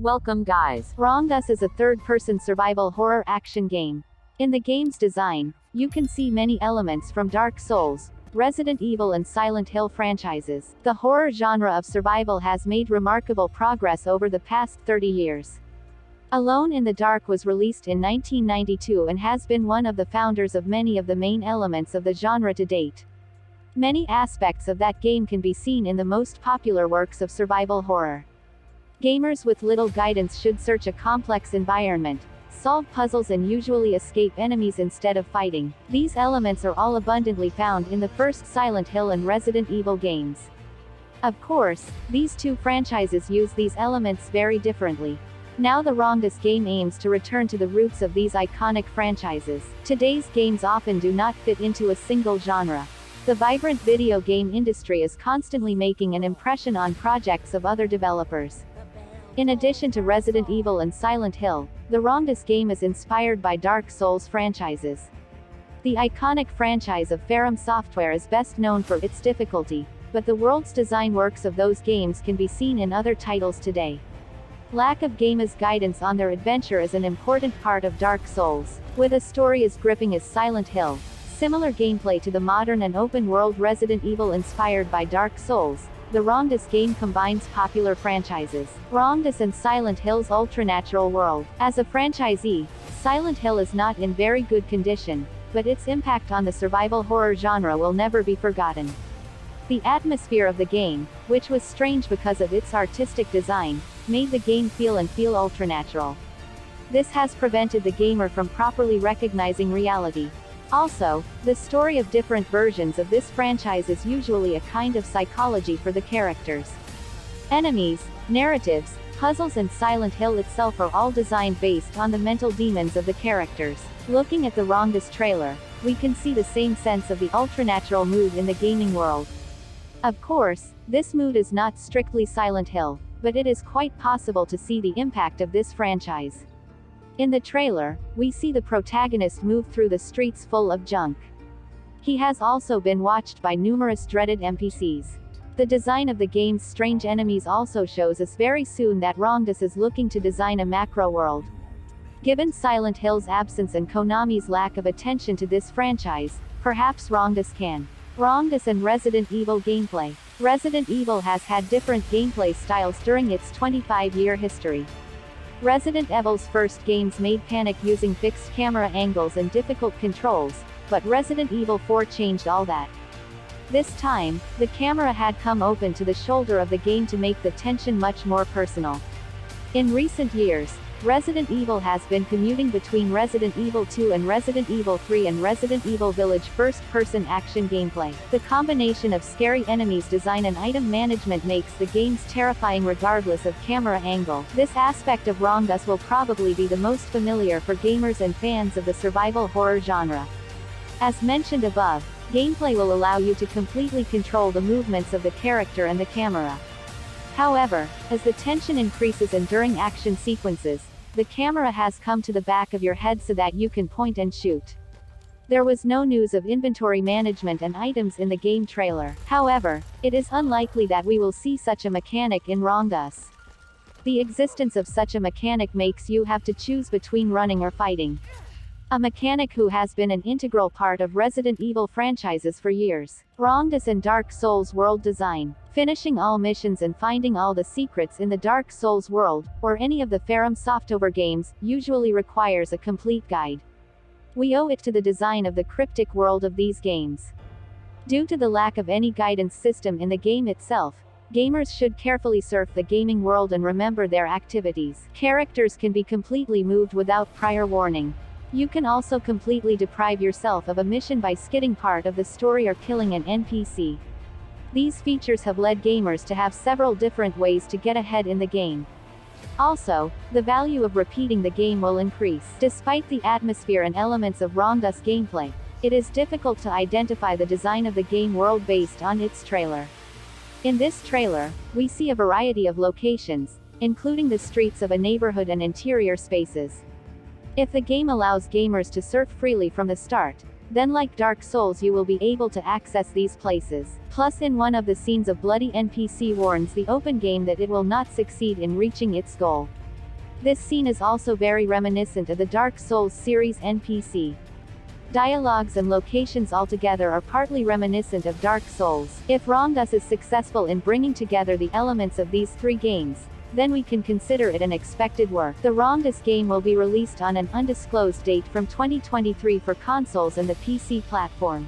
Welcome guys. Wronged Us is a third-person survival horror action game. In the game's design, you can see many elements from Dark Souls, Resident Evil and Silent Hill franchises. The horror genre of survival has made remarkable progress over the past 30 years. Alone in the Dark was released in 1992 and has been one of the founders of many of the main elements of the genre to date. Many aspects of that game can be seen in the most popular works of survival horror. Gamers with little guidance should search a complex environment, solve puzzles and usually escape enemies instead of fighting. These elements are all abundantly found in the first Silent Hill and Resident Evil games. Of course, these two franchises use these elements very differently. Now the Wronged Us game aims to return to the roots of these iconic franchises. Today's games often do not fit into a single genre. The vibrant video game industry is constantly making an impression on projects of other developers. In addition to Resident Evil and Silent Hill, the Wronged Us game is inspired by Dark Souls franchises. The iconic franchise of From Software is best known for its difficulty, but the world's design works of those games can be seen in other titles today. Lack of gamers' guidance on their adventure is an important part of Dark Souls. With a story as gripping as Silent Hill, similar gameplay to the modern and open-world Resident Evil inspired by Dark Souls, the Wronged Us game combines popular franchises, Wronged Us and Silent Hill's ultranatural world. As a franchisee, Silent Hill is not in very good condition, but its impact on the survival horror genre will never be forgotten. The atmosphere of the game, which was strange because of its artistic design, made the game feel ultranatural. This has prevented the gamer from properly recognizing reality. Also, the story of different versions of this franchise is usually a kind of psychology for the characters. Enemies, narratives, puzzles and Silent Hill itself are all designed based on the mental demons of the characters. Looking at the Wronged Us trailer, we can see the same sense of the ultranatural mood in the gaming world. Of course, this mood is not strictly Silent Hill, but it is quite possible to see the impact of this franchise. In the trailer, we see the protagonist move through the streets full of junk. He has also been watched by numerous dreaded NPCs. The design of the game's strange enemies also shows us very soon that Wronged Us is looking to design a macro world. Given Silent Hill's absence and Konami's lack of attention to this franchise, perhaps Wronged Us can. Wronged Us and Resident Evil gameplay. Resident Evil has had different gameplay styles during its 25-year history. Resident Evil's first games made panic using fixed camera angles and difficult controls, but Resident Evil 4 changed all that. This time, the camera had come open to the shoulder of the game to make the tension much more personal. In recent years, Resident Evil has been commuting between Resident Evil 2 and Resident Evil 3 and Resident Evil Village first-person action gameplay. The combination of scary enemies design and item management makes the games terrifying regardless of camera angle. This aspect of Wronged Us will probably be the most familiar for gamers and fans of the survival horror genre. As mentioned above, gameplay will allow you to completely control the movements of the character and the camera. However, as the tension increases and during action sequences, the camera has come to the back of your head so that you can point and shoot. There was no news of inventory management and items in the game trailer. However, it is unlikely that we will see such a mechanic in Wronged Us. The existence of such a mechanic makes you have to choose between running or fighting. A mechanic who has been an integral part of Resident Evil franchises for years. Wronged Us and Dark Souls world design. Finishing all missions and finding all the secrets in the Dark Souls world, or any of the From Software games, usually requires a complete guide. We owe it to the design of the cryptic world of these games. Due to the lack of any guidance system in the game itself, gamers should carefully surf the gaming world and remember their activities. Characters can be completely moved without prior warning. You can also completely deprive yourself of a mission by skipping part of the story or killing an NPC. These features have led gamers to have several different ways to get ahead in the game. Also, the value of repeating the game will increase. Despite the atmosphere and elements of Wronged Us gameplay, it is difficult to identify the design of the game world based on its trailer. In this trailer, we see a variety of locations, including the streets of a neighborhood and interior spaces. If the game allows gamers to surf freely from the start, then like Dark Souls you will be able to access these places. Plus in one of the scenes a bloody NPC warns the open game that it will not succeed in reaching its goal. This scene is also very reminiscent of the Dark Souls series NPC. Dialogues and locations altogether are partly reminiscent of Dark Souls. If HIGHER.T is successful in bringing together the elements of these three games, then we can consider it an expected work. The HIGHER.T game will be released on an undisclosed date from 2023 for consoles and the PC platform.